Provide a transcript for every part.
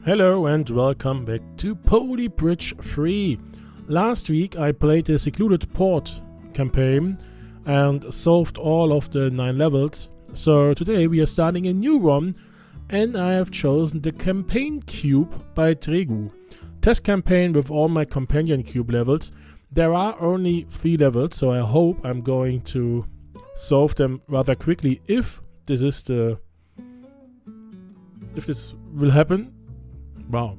Hello and welcome back to Poly Bridge 3. Last week I played the Secluded Port campaign and solved all of the 9 levels. So today we are starting a new one and I have chosen the Campaign Cube by Dregu. Test campaign with all my companion cube levels. There are only 3 levels, so I hope I'm going to solve them rather quickly if this will happen. Wow,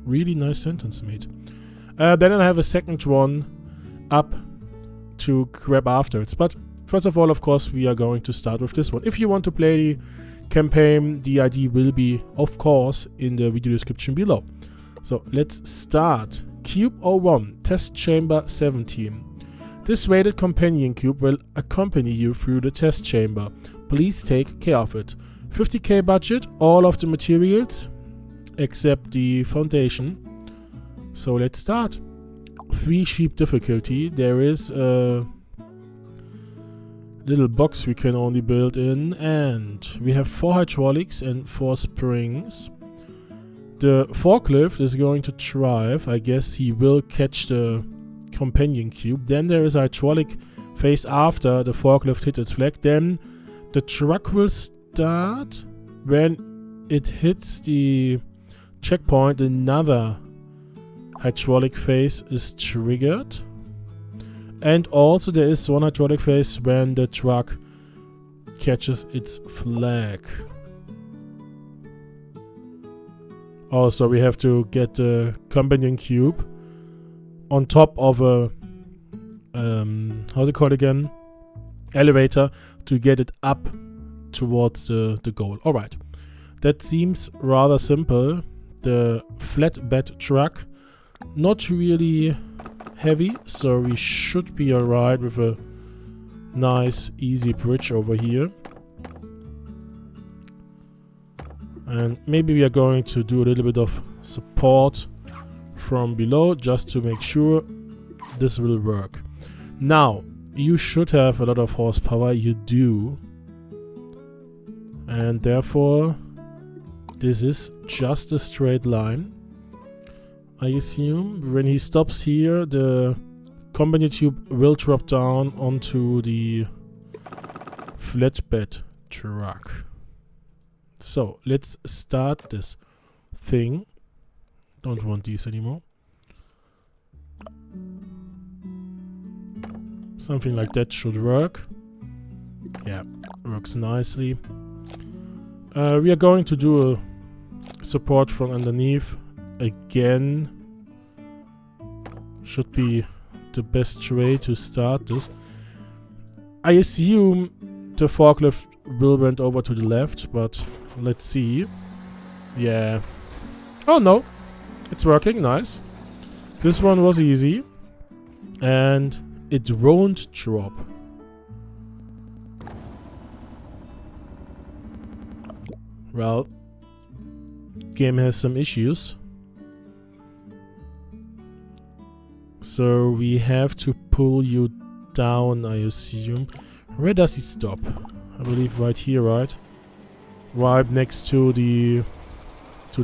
really nice sentence, mate. Then I have a second one up to grab afterwards. But first of all, of course, we are going to start with this one. If you want to play the campaign, the ID will be, of course, in the video description below. So let's start. Cube 01, Test Chamber 17. This weighted companion cube will accompany you through the test chamber. Please take care of it. 50k budget, all of the materials except the foundation. So let's start. 3 sheep difficulty. There is a little box we can only build in, and we have 4 hydraulics and 4 springs. The forklift is going to drive. I guess he will catch the companion cube. Then there is a hydraulic phase after the forklift hits its flag. Then the truck will start. When it hits the checkpoint, another hydraulic phase is triggered. And also there is one hydraulic phase when the truck catches its flag. Also, we have to get the companion cube on top of a how's it called again? Elevator to get it up towards the goal. Alright. That seems rather simple. The flatbed truck, not really heavy, so we should be alright with a nice easy bridge over here. And maybe we are going to do a little bit of support from below just to make sure this will work. Now, you should have a lot of horsepower. You do. And therefore, this is just a straight line. I assume when he stops here, the company tube will drop down onto the flatbed truck. So let's start this thing. Don't want these anymore. Something like that should work. Yeah, works nicely. We are going to do a support from underneath again. Should be the best way to start this. I assume the forklift will went over to the left, but let's see. Yeah. Oh no, it's working. Nice. This one was easy, and it won't drop. Well, game has some issues. So we have to pull you down, I assume. Where does he stop? I believe right here, right? Right next to the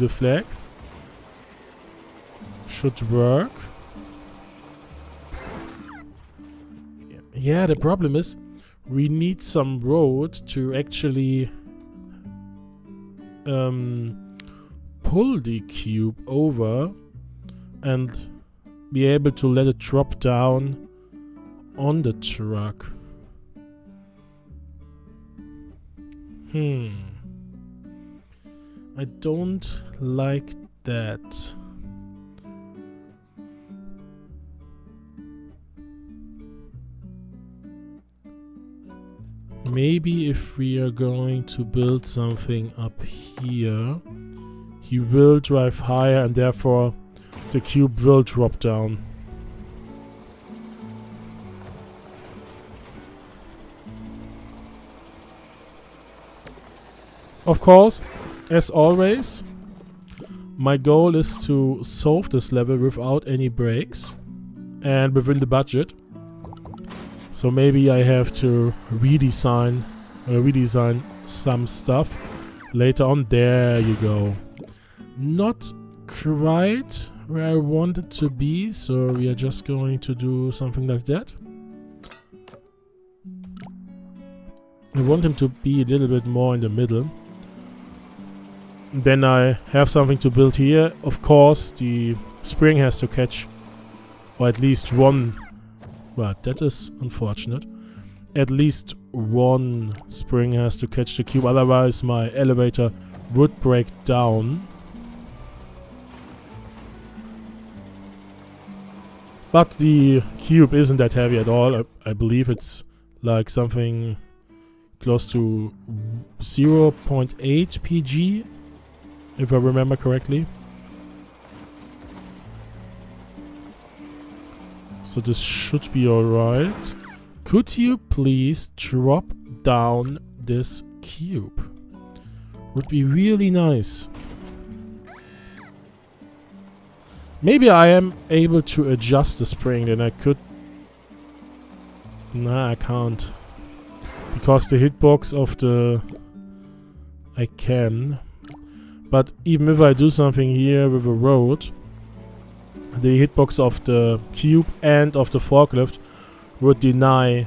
flag. Should work. Yeah, the problem is we need some road to actually pull the cube over and be able to let it drop down on the truck. I don't like that. Maybe if we are going to build something up here, he will drive higher and therefore the cube will drop down. Of course, as always, my goal is to solve this level without any breaks and within the budget. So maybe I have to redesign some stuff later on. There you go. not quite where I want it to be, so we are just going to do something like that. I want him to be a little bit more in the middle. Then I have something to build here. Of course, the spring has to catch, or at least one. But that is unfortunate. At least one spring has to catch the cube, otherwise my elevator would break down. But the cube isn't that heavy at all. I believe it's like something close to 0.8 pg, if I remember correctly. So this should be alright. Could you please drop down this cube? Would be really nice. Maybe I am able to adjust the spring, then I could... Nah, I can't. Because the hitbox of the... I can. But even if I do something here with a road, the hitbox of the cube and of the forklift would deny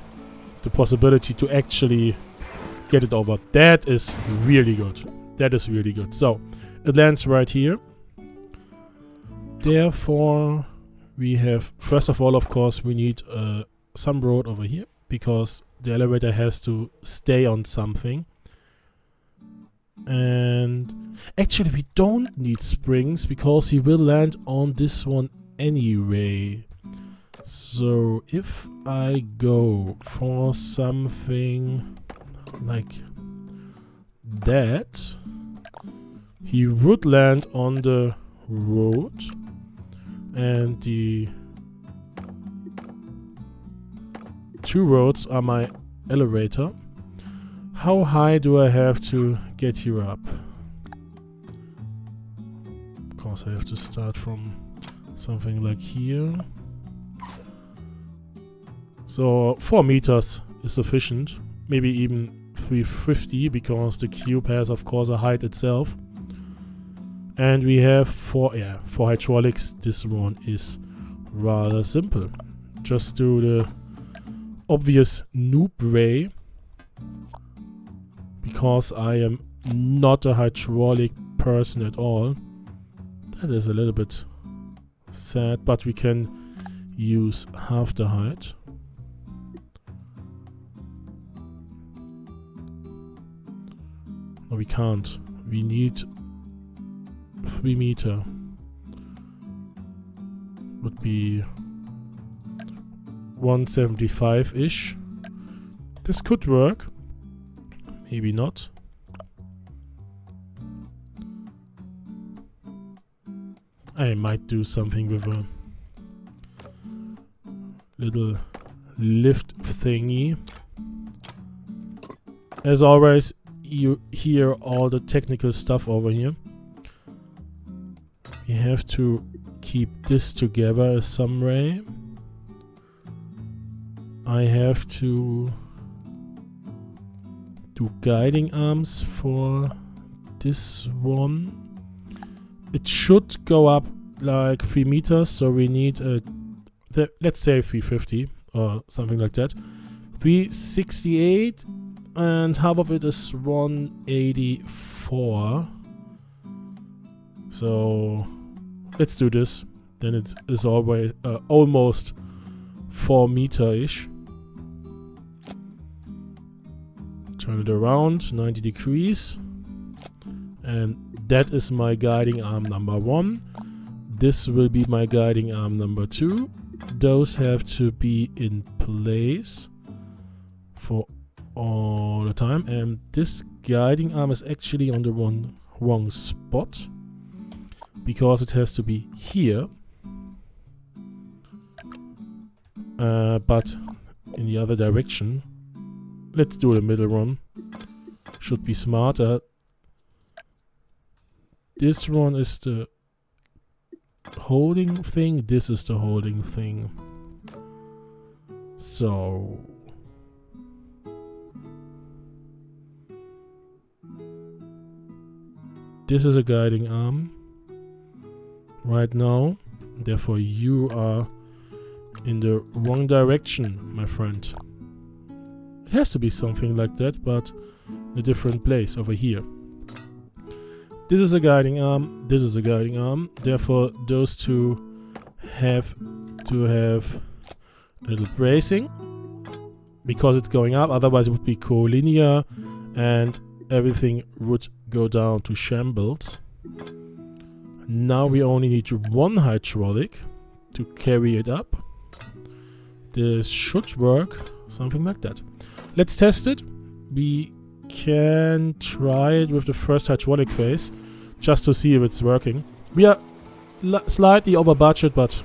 the possibility to actually get it over. That is really good. That is really good. So, it lands right here. Therefore, we have, first of all, of course, we need some road over here, because the elevator has to stay on something. And actually, we don't need springs, because he will land on this one anyway. So, if I go for something like that, he would land on the road. And the two roads are my elevator. How high do I have to get you up? Of course, I have to start from something like here. So 4 meters is sufficient. Maybe even 350, because the cube has, of course, a height itself. And we have for hydraulics, this one is rather simple. Just do the obvious noob way, because I am not a hydraulic person at all. That is a little bit sad, but we can use half the height. No, we can't. We need 3 meter. Would be 175-ish. This could work. Maybe not. I might do something with a little lift thingy. As always, you hear all the technical stuff over here. We have to keep this together some way. I have to do guiding arms for this one. It should go up like 3 meters, so we need a, let's say 350 or something like that. 368, and half of it is 184. So let's do this. Then it is always almost 4 meter-ish. Turn it around 90 degrees. And that is my guiding arm number 1. This will be my guiding arm number 2. Those have to be in place for all the time. And this guiding arm is actually on the wrong spot, because it has to be here. But in the other direction. Let's do the middle one. Should be smarter. This one is the holding thing. This is the holding thing. So this is a guiding arm. right now. Therefore, you are in the wrong direction, my friend. It has to be something like that, but in a different place over here. This is a guiding arm. This is a guiding arm. Therefore, those two have to have a little bracing because it's going up. Otherwise, it would be collinear and everything would go down to shambles. Now we only need one hydraulic to carry it up. This should work, something like that. Let's test it. We can try it with the first hydraulic phase just to see if it's working. We are slightly over budget, but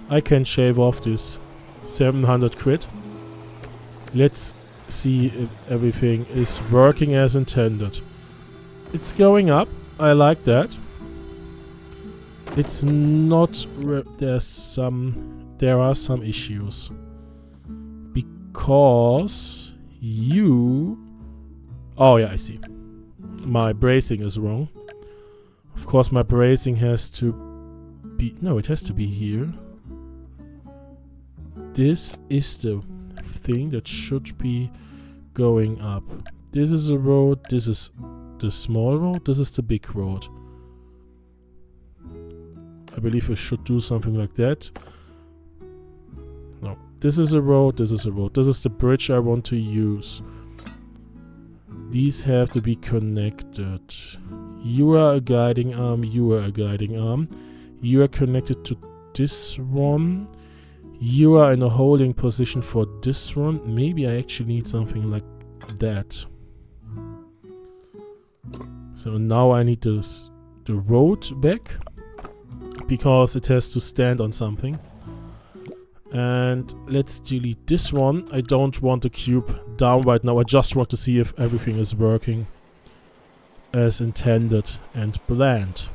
I can shave off this 700 crit. Let's see if everything is working as intended. It's going up. I like that. It's not. There are some issues because you. Oh yeah, I see. My bracing is wrong. Of course, my bracing has to be. No, it has to be here. This is the thing that should be going up. This is a road. This is the small road. This is the big road. I believe I should do something like that. No. This is a road. This is a road. This is the bridge I want to use. These have to be connected. You are a guiding arm. You are a guiding arm. You are connected to this one. You are in a holding position for this one. Maybe I actually need something like that. So now I need the road back because it has to stand on something. And let's delete this one. I don't want the cube down right now. I just want to see if everything is working as intended and planned.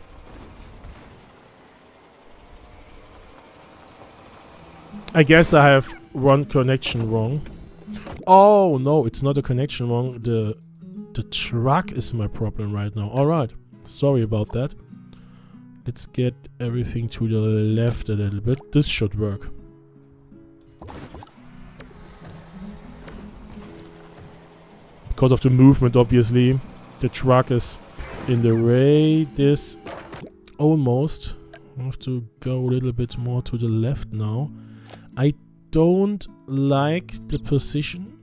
I guess I have one connection wrong. Oh no, it's not a connection wrong. The truck is my problem right now. Alright, sorry about that. Let's get everything to the left a little bit. This should work. Because of the movement, obviously. The truck is in the way. This almost. I have to go a little bit more to the left now. I don't like the position.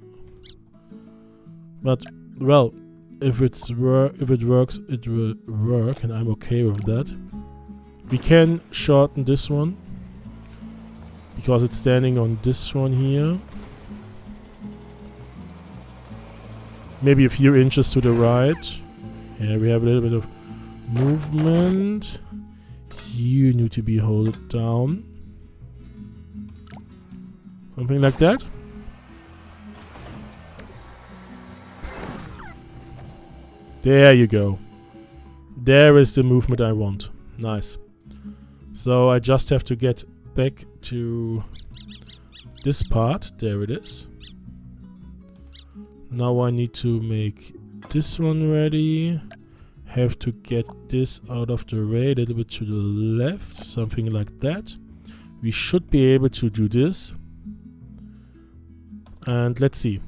But, well, if it works, it will work, and I'm okay with that. We can shorten this one because it's standing on this one here. Maybe a few inches to the right. Yeah, we have a little bit of movement. You need to be held down. Something like that. There you go. There is the movement I want. Nice. So I just have to get back to this part. There it is. Now I need to make this one ready. Have to get this out of the way a little bit to the left. Something like that. We should be able to do this. And let's see.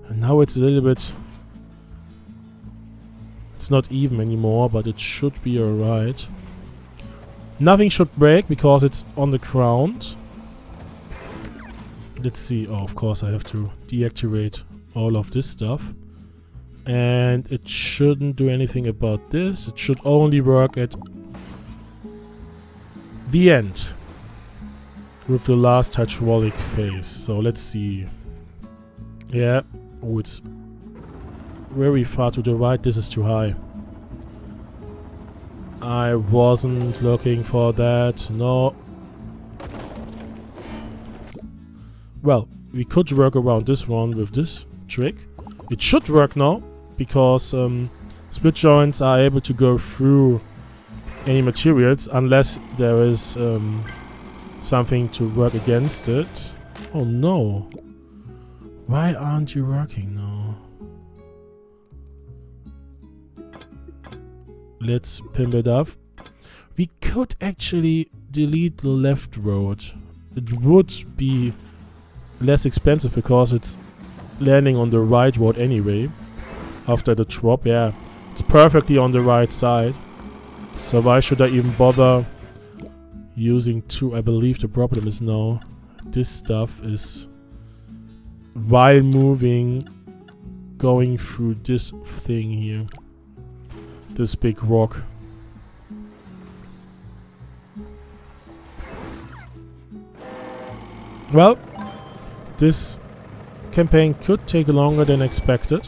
And now it's a little bit. It's not even anymore, but it should be alright. Nothing should break because it's on the ground. Let's see. Oh, of course I have to deactivate all of this stuff. And it shouldn't do anything about this. It should only work at the end. With the last hydraulic phase. So let's see. Yeah. Oh, it's very far to the right. This is too high. I wasn't looking for that. No. Well, we could work around this one with this trick. It should work now. Because split joints are able to go through any materials. Unless there is something to work against it. Oh no. Why aren't you working now? let's pimp it up. We could actually delete the left road. It would be less expensive because it's landing on the right road anyway. After the drop, yeah. It's perfectly on the right side. So why should I even bother using two? I believe the problem is now this stuff is, while moving, going through this thing here. This big rock. Well, this campaign could take longer than expected.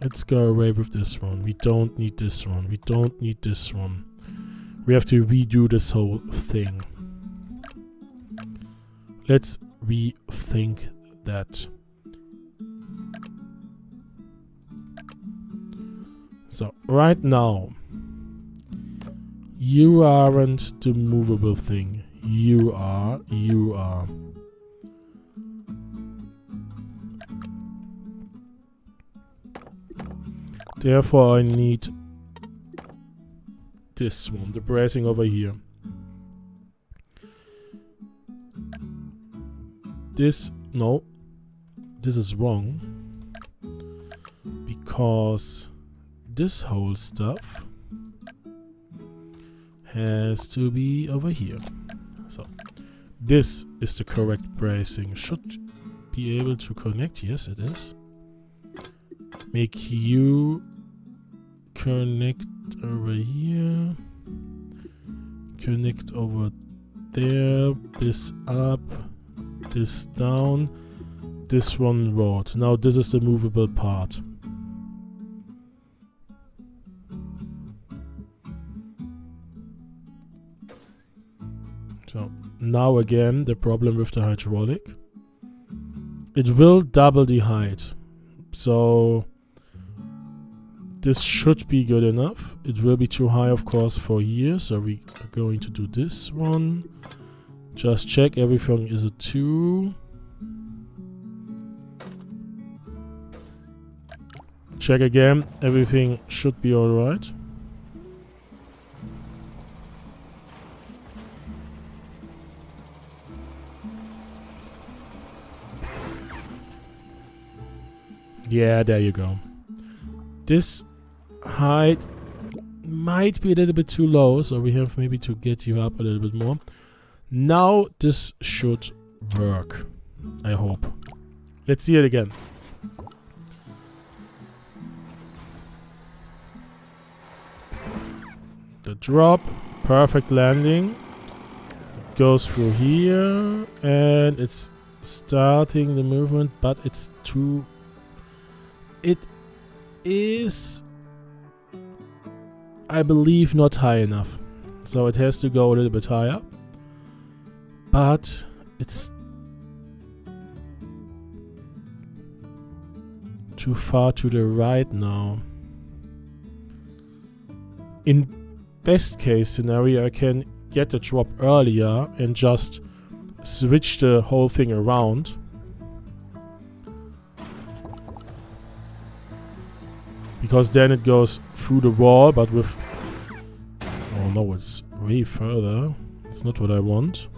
Let's go away with this one. We don't need this one. We don't need this one. We have to redo this whole thing. Let's rethink that. So, right now, you aren't the movable thing. You are. Therefore, I need this one, the bracing over here. No, this is wrong. Because this whole stuff has to be over here. So, this is the correct bracing. Should be able to connect. Yes, it is. Make you connect over here. Connect over there. This up. This down. This one rod. Now this is the movable part. So now again the problem with the hydraulic. It will double the height. So this should be good enough. It will be too high, of course, for here. So we are going to do this one. Just check everything is a 2. Check again. Everything should be alright. Yeah, there you go. This height might be a little bit too low, so we have maybe to get you up a little bit more. Now this should work. I hope. Let's see it again. The drop, perfect landing. It goes through here and it's starting the movement, but it's too... It is, I believe, not high enough. So it has to go a little bit higher. But it's too far to the right now. In best case scenario, I can get the drop earlier and just switch the whole thing around. Because then it goes through the wall, but with... Oh no, it's way further. It's not what I want.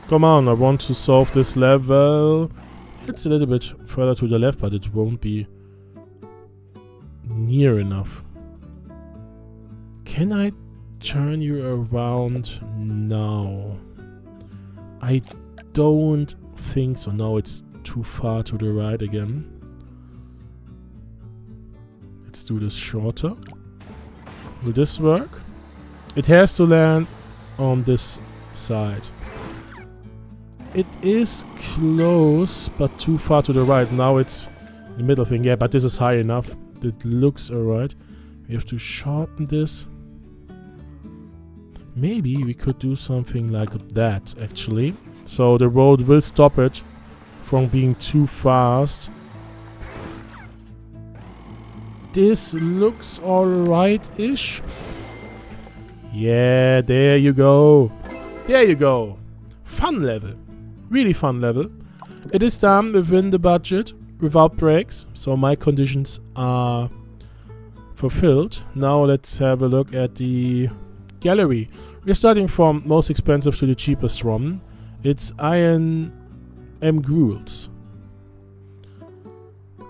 Come on, I want to solve this level. It's a little bit further to the left, but it won't be near enough. Can I turn you around now? I don't think so. Now it's too far to the right again. Let's do this shorter. Will this work? It has to land on this side. It is close, but too far to the right. Now it's the middle thing. Yeah, but this is high enough. It looks alright. We have to shorten this. Maybe we could do something like that, actually. So the road will stop it from being too fast. This looks alright-ish. Yeah, there you go. There you go. Fun level. Really fun level. It is done within the budget, without breaks, so my conditions are fulfilled. Now let's have a look at the gallery. We're starting from most expensive to the cheapest one. It's Iron M. Gruels.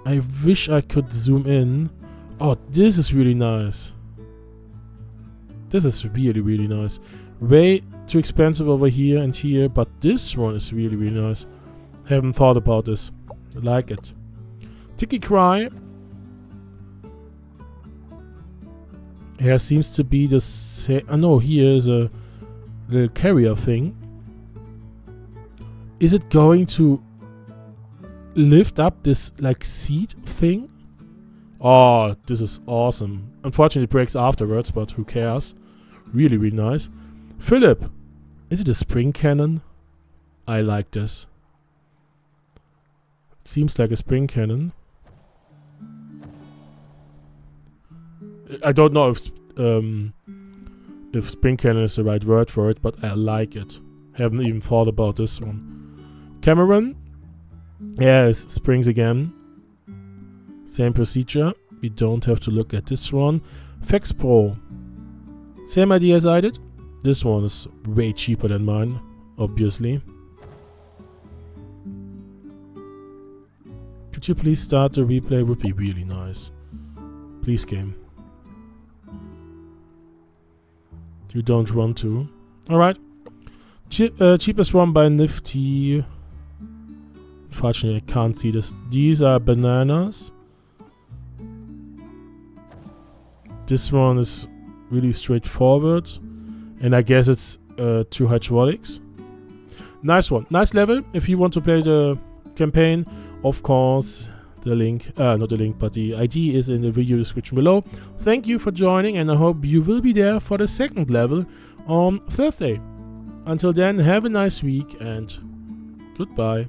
I wish I could zoom in. Oh, this is really nice. This is really, really nice. Way too expensive over here and here, but this one is really, really nice. Haven't thought about this. I like it. Tiki Cry. Here seems to be the same. Oh no, here is a little carrier thing. Is it going to lift up this like seat thing? Oh, this is awesome. Unfortunately it breaks afterwards, but who cares? Really, really nice. Philip, is it a spring cannon? I like this. It seems like a spring cannon. I don't know if spring cannon is the right word for it, but I like it. Haven't even thought about this one. Cameron. Yes, springs again. Same procedure. We don't have to look at this one. Fex Pro. Same idea as I did. This one is way cheaper than mine, obviously. Could you please start the replay? Would be really nice. Please, game. You don't want to. Alright. Cheapest one by Nifty. Unfortunately, I can't see this. These are bananas. This one is really straightforward. And I guess it's 2 hydraulics. Nice one. Nice level. If you want to play the campaign, of course, the link, not the link, but the ID is in the video description below. Thank you for joining, and I hope you will be there for the second level on Thursday. Until then, have a nice week and goodbye.